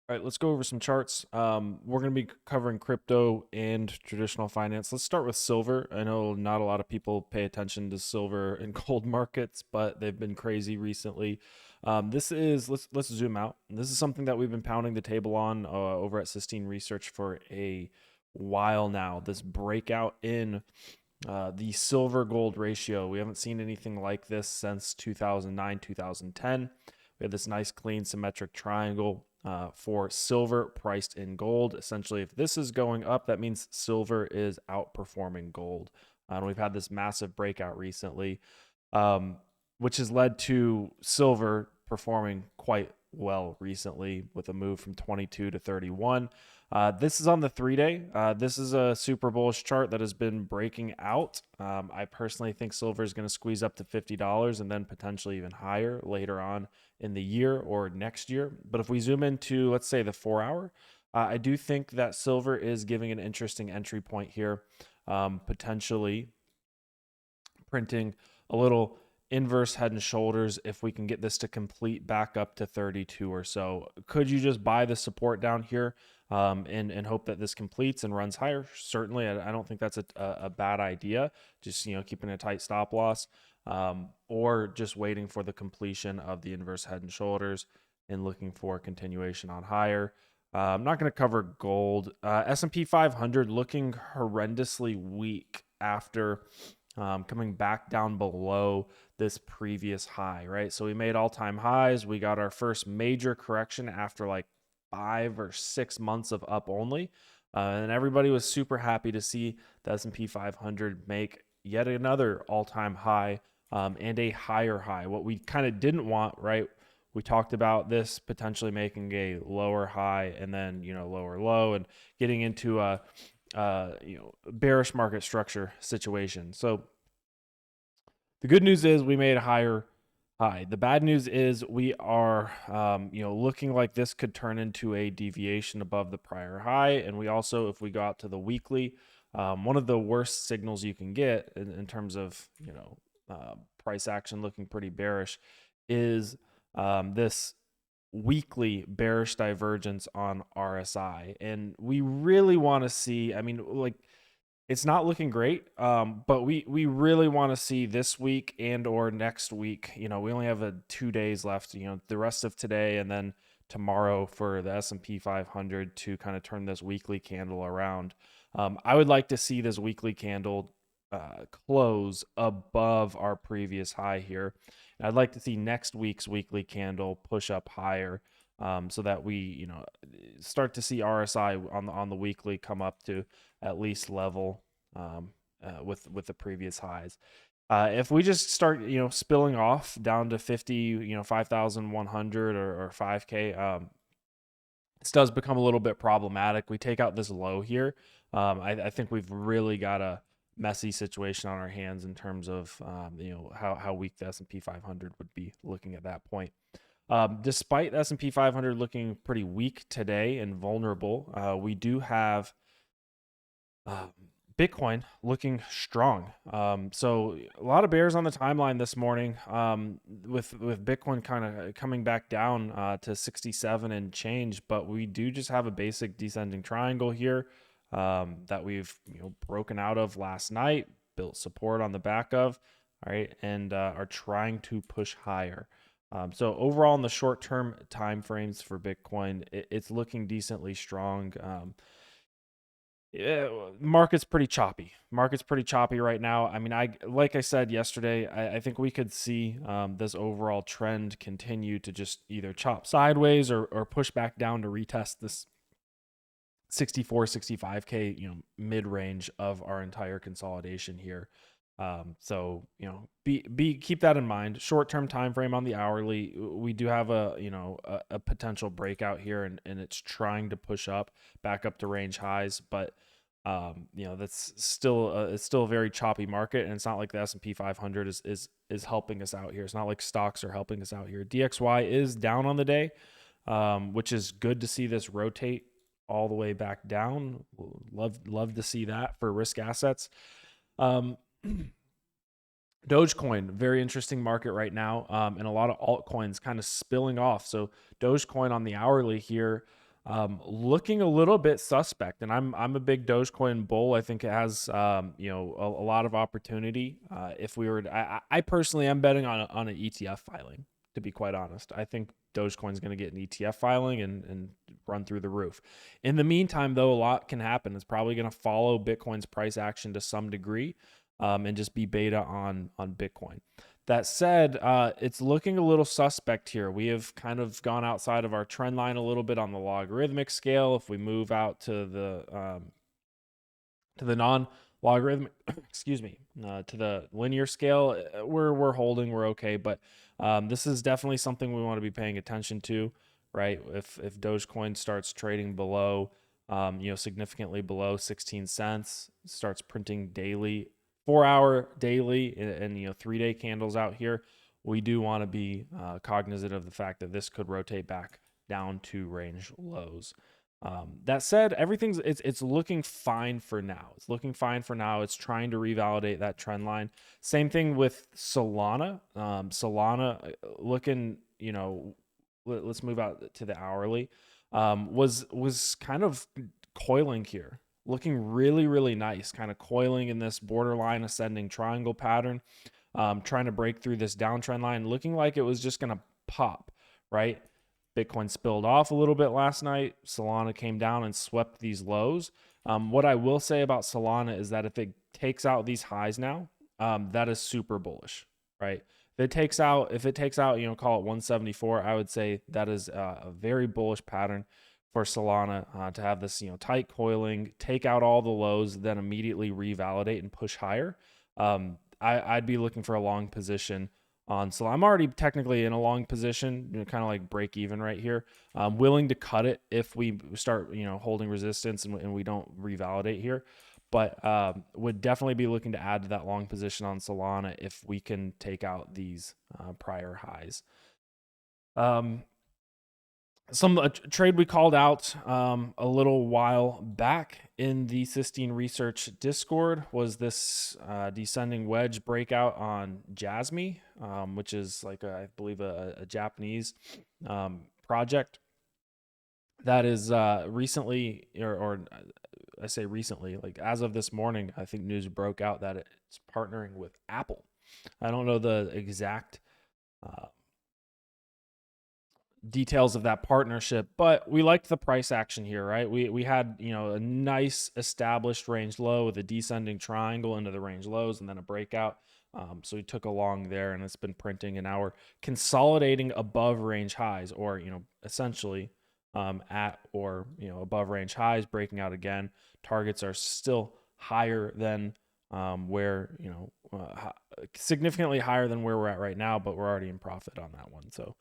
All right, let's go over some charts. We're going to be covering crypto and traditional finance. Let's start with silver. I know not a lot of people pay attention to silver and gold markets, but they've been crazy recently. This is let's zoom out. This is something that we've been pounding the table on over at Sistine Research for a while now. This breakout in the silver gold ratio. We haven't seen anything like this since 2009, 2010. We had this nice clean symmetric triangle for silver priced in gold. Essentially, if this is going up, that means silver is outperforming gold. And we've had this massive breakout recently, which has led to silver performing quite well recently with a move from 22 to 31. This is on the 3 day. This is a super bullish chart that has been breaking out. I personally think silver is going to squeeze up to $50 and then potentially even higher later on in the year or next year. But if we zoom into, let's say, the 4 hour, I do think that silver is giving an interesting entry point here, potentially printing a little inverse head and shoulders if we can get this to complete back up to 32 or so. Could you just buy the support down here and hope that this completes and runs higher? Certainly, I don't think that's a bad idea. Just keeping a tight stop loss, or just waiting for the completion of the inverse head and shoulders and looking for continuation on higher. I'm not going to cover gold. S&P 500 looking horrendously weak after coming back down below this previous high, right? So we made all-time highs. We got our first major correction after like 5 or 6 months of up only. And everybody was super happy to see the S&P 500 make yet another all-time high and a higher high. What we kind of didn't want, right? We talked about this potentially making a lower high and then, lower low and getting into a bearish market structure situation. So the good news is we made a higher high. The bad news is we are, looking like this could turn into a deviation above the prior high. And we also, if we go out to the weekly, one of the worst signals you can get in terms of, price action looking pretty bearish is this weekly bearish divergence on RSI. And we really want to see, it's not looking great, but we really want to see this week and or next week. We only have 2 days left, the rest of today and then tomorrow for the S&P 500 to kind of turn this weekly candle around. I would like to see this weekly candle close above our previous high here. And I'd like to see next week's weekly candle push up higher, so that we, start to see RSI on the weekly come up to at least level with the previous highs. If we just start, spilling off down to 50, 5,100 or 5K, this does become a little bit problematic. We take out this low here. I think we've really got a messy situation on our hands in terms of, how weak the S&P 500 would be looking at that point. Despite S&P 500 looking pretty weak today and vulnerable, we do have Bitcoin looking strong. So a lot of bears on the timeline this morning, with Bitcoin kind of coming back down to 67 and change, but we do just have a basic descending triangle here that we've broken out of last night, built support on the back of, all right, and are trying to push higher. So overall, in the short-term time frames for Bitcoin, it's looking decently strong. Market's pretty choppy. Market's pretty choppy right now. Like I said yesterday, I think we could see this overall trend continue to just either chop sideways or push back down to retest this 64, 65K, mid-range of our entire consolidation here. So keep that in mind. Short-term time frame on the hourly, we do have a potential breakout here, and it's trying to push up back up to range highs, but that's still it's still a very choppy market, and it's not like the S&P 500 is helping us out here. It's not like stocks are helping us out here. DXY is down on the day, which is good to see this rotate all the way back down. Love to see that for risk assets. Dogecoin, very interesting market right now, and a lot of altcoins kind of spilling off. So Dogecoin on the hourly here, looking a little bit suspect. And I'm a big Dogecoin bull. I think it has a lot of opportunity. If we were, I personally am betting on an ETF filing. To be quite honest, I think Dogecoin is going to get an ETF filing and run through the roof. In the meantime, though, a lot can happen. It's probably going to follow Bitcoin's price action to some degree, and just be beta on Bitcoin. That said, it's looking a little suspect here. We have kind of gone outside of our trend line a little bit on the logarithmic scale. If we move out to the non-logarithmic, excuse me, to the linear scale, we're holding, we're okay. But this is definitely something we want to be paying attention to, right? If Dogecoin starts trading below, significantly below 16 cents, starts printing daily, 4-hour daily, and 3-day candles out here, we do want to be cognizant of the fact that this could rotate back down to range lows. That said, it's looking fine for now. It's looking fine for now. It's trying to revalidate that trend line. Same thing with Solana. Solana looking, let's move out to the hourly. Was kind of coiling here, looking really, really nice, kind of coiling in this borderline ascending triangle pattern, trying to break through this downtrend line, looking like it was just going to pop, right? Bitcoin spilled off a little bit last night. Solana came down and swept these lows. What I will say about Solana is that if it takes out these highs now, that is super bullish, right? If it takes out, call it 174, I would say that is a very bullish pattern for Solana to have this, tight coiling, take out all the lows, then immediately revalidate and push higher. I'd be looking for a long position on Solana. I'm already technically in a long position, kind of like break even right here. I'm willing to cut it if we start, holding resistance and we don't revalidate here. But would definitely be looking to add to that long position on Solana if we can take out these prior highs. Some trade we called out a little while back in the Sistine Research Discord was this descending wedge breakout on Jasmy, which is like I believe a Japanese project that is recently, or I say recently, like as of this morning, I think news broke out that it's partnering with Apple. I don't know the exact details of that partnership, but we liked the price action here, right? We had, a nice established range low with a descending triangle into the range lows and then a breakout. So we took a long there and it's been printing, and now we're consolidating above range highs, or, essentially at or, above range highs, breaking out again. Targets are still higher than where, significantly higher than where we're at right now, but we're already in profit on that one. So,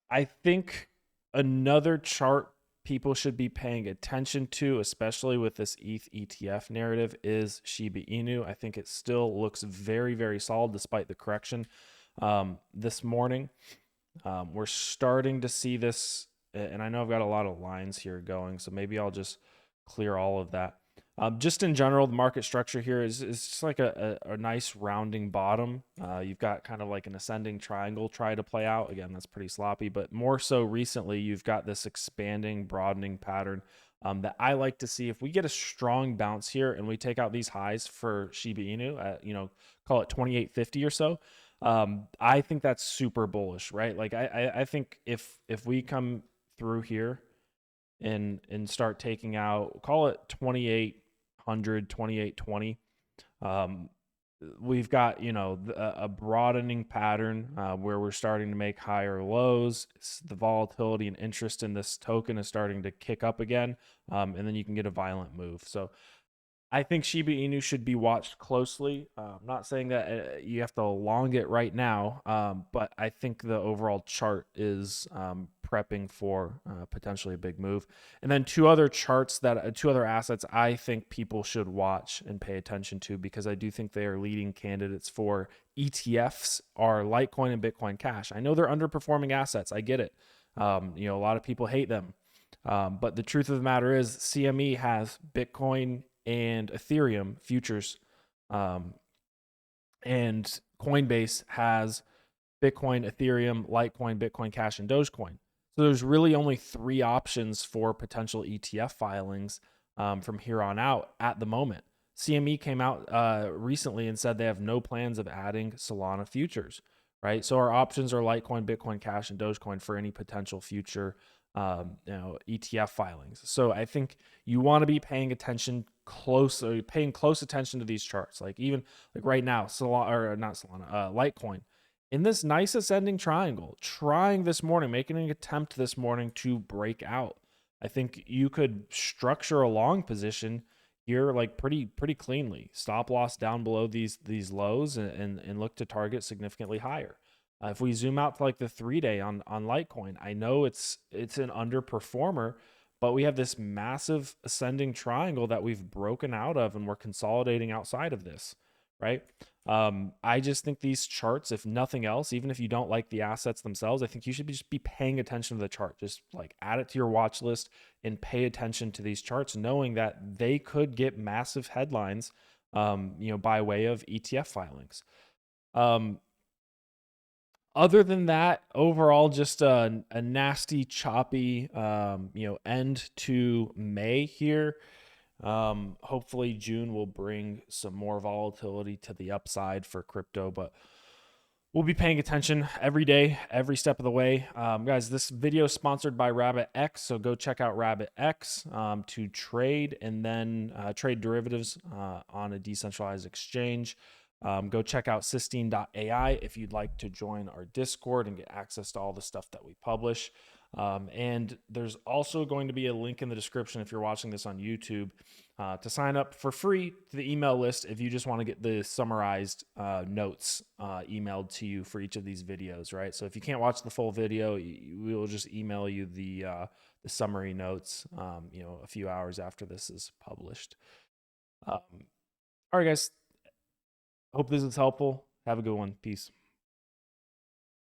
I think another chart people should be paying attention to, especially with this ETH ETF narrative, is Shiba Inu. I think it still looks very, very solid despite the correction this morning. We're starting to see this, and I know I've got a lot of lines here going, so maybe I'll just clear all of that. Just in general, the market structure here is just like a nice rounding bottom. You've got kind of like an ascending triangle try to play out. Again, that's pretty sloppy, but more so recently, you've got this expanding, broadening pattern that I like to see. If we get a strong bounce here and we take out these highs for Shiba Inu at, call it 2850 or so, I think that's super bullish, right? Like I think if we come through here and start taking out, call it 2800, 2820, we've got, a broadening pattern where we're starting to make higher lows. The volatility and interest in this token is starting to kick up again, and then you can get a violent move. So I think Shiba Inu should be watched closely. I'm not saying that you have to long it right now, but I think the overall chart is prepping for potentially a big move. And then two other assets I think people should watch and pay attention to, because I do think they are leading candidates for ETFs, are Litecoin and Bitcoin Cash. I know they're underperforming assets. I get it. A lot of people hate them. But the truth of the matter is CME has Bitcoin and Ethereum futures, and Coinbase has Bitcoin, Ethereum, Litecoin, Bitcoin Cash, and Dogecoin. So there's really only 3 options for potential ETF filings from here on out at the moment. CME came out recently and said they have no plans of adding Solana futures, right? So our options are Litecoin, Bitcoin Cash, and Dogecoin for any potential future ETF filings. So I think you want to be paying paying close attention to these charts. Like even like right now, Litecoin in this nice ascending triangle, trying this morning, making an attempt this morning to break out. I think you could structure a long position here like pretty cleanly. Stop loss down below these lows and look to target significantly higher. If we zoom out to like the 3-day on Litecoin, I know it's an underperformer, but we have this massive ascending triangle that we've broken out of, and we're consolidating outside of this, right? I just think these charts, if nothing else, even if you don't like the assets themselves, I think you should just be paying attention to the chart. Just like add it to your watch list and pay attention to these charts, knowing that they could get massive headlines, by way of ETF filings. Other than that, overall, just a nasty, choppy, end to May here. Hopefully June will bring some more volatility to the upside for crypto, but we'll be paying attention every day, every step of the way. Guys, this video is sponsored by RabbitX, so go check out RabbitX to trade and then trade derivatives on a decentralized exchange. Go check out Sistine.ai if you'd like to join our Discord and get access to all the stuff that we publish. And there's also going to be a link in the description if you're watching this on YouTube to sign up for free to the email list if you just want to get the summarized notes emailed to you for each of these videos, right? So if you can't watch the full video, we will just email you the summary notes, a few hours after this is published. All right, guys. Hope this is helpful. Have a good one. Peace.